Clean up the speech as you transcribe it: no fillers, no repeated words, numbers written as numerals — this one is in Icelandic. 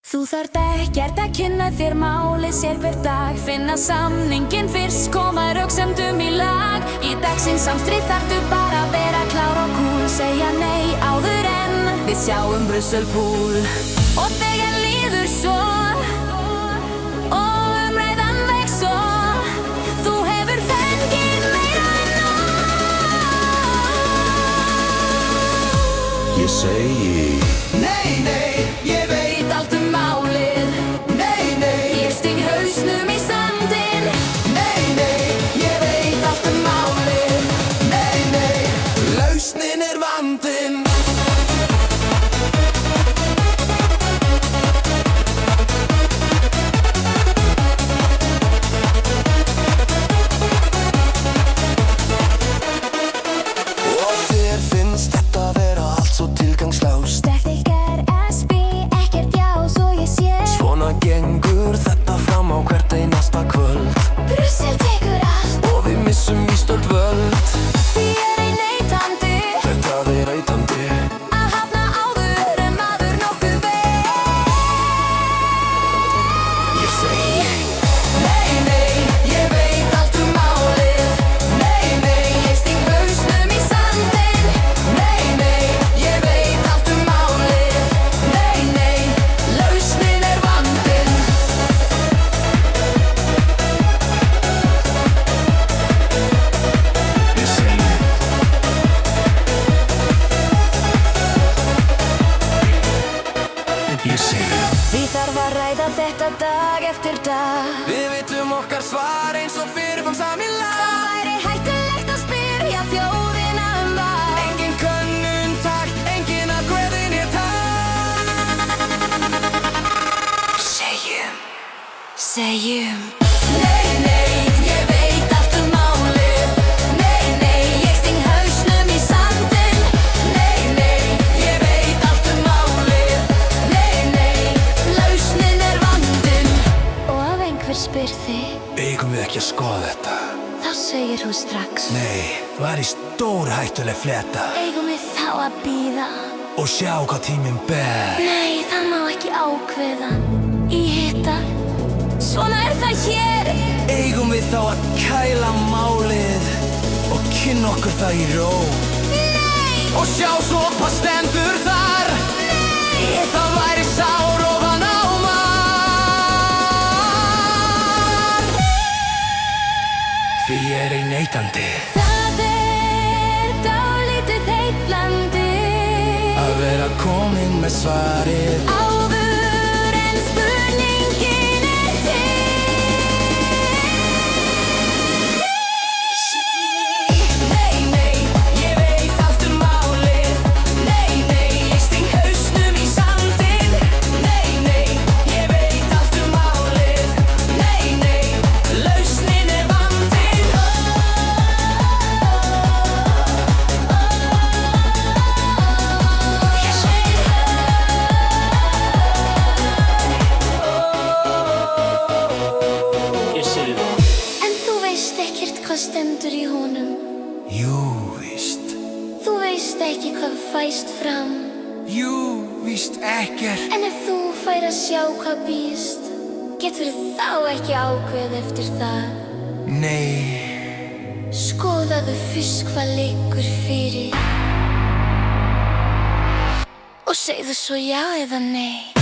Þú þarft ekkert að kynna þér málið sér hver dag. Finna samninginn fyrst, koma röksemdum í lag. Í dagsins samstríð þarftu bara að vera klár og kúl. Segja nei áður en við sjáum Brusselpúl. Og þegar líður svo og umræðan vex svo, þú hefur fengið meira en nóg. Ég segi nei, nei, ég veit allt málið. Nei, nei, ég sting hausnum í sandinn. Nei, nei, ég veit allt málið. Nei, nei, lausnin vandinn. Og þér finnst þetta vera allt svo tilgangslaust. Svona gengur þetta fram á hvert einasta kvöld. Brussel tekur allt og við missum víst öll völd. Því neitandi Þetta eitandi að hafna áður en maður nokkuð veit. Ég segi nei, nei, ég veit allt málið. Nei, nei, ég sting hausnum í sandinn. Nei, nei, ég veit allt málið. Nei, nei, lausnin vandinn. Ég segi Ég segi Því þarf að ræða þetta dag eftir dag. Við vitum okkar svar eins og fyrirfram samin lag. Það væri hættulegt að spyrja þjóðina val. Engin könnun takk, engin atkvæðin takk. Segjum nei, nei, ég veit allt málið. Nei, nei, ég sting hausnum í sandinn. Nei, nei, ég veit allt málið. Nei, nei, lausnin vandinn. Og ef einhver spyr þig, Eigum við ekki að skoða þetta? þá segir hún strax Nei, var í stórhættuleg fleta. eigum við þá að bíða. Og sjá hvað tíminn ber. Nei, það má ekki ákveða í hita. Svona það hér. Eigum við þá að kæla málið og kynna okkur það í ró. Nei, Og sjá svo hvað stendur þar. nei, Það væri sár ofan á mar. Því neitandi það dálítið heitlandi að vera komin með svarið. áður en spurningin til. Nei, nei, ég veit allt málið. Nei, nei, ég sting hausnum í sandinn. Nei, nei, ég veit allt málið. Nei, nei, lausnin vandinn. En þú veist ekkert hvað stendur í honum. Jú, víst. Þú veist ekki hvað fæst fram. Jú, víst ekkert. En ef þú fær að sjá hvað býst, getur þá ekki ákveð eftir það. Nei, Skoðaðu fyrst hvað liggur fyrir og segðu svo já eða nei.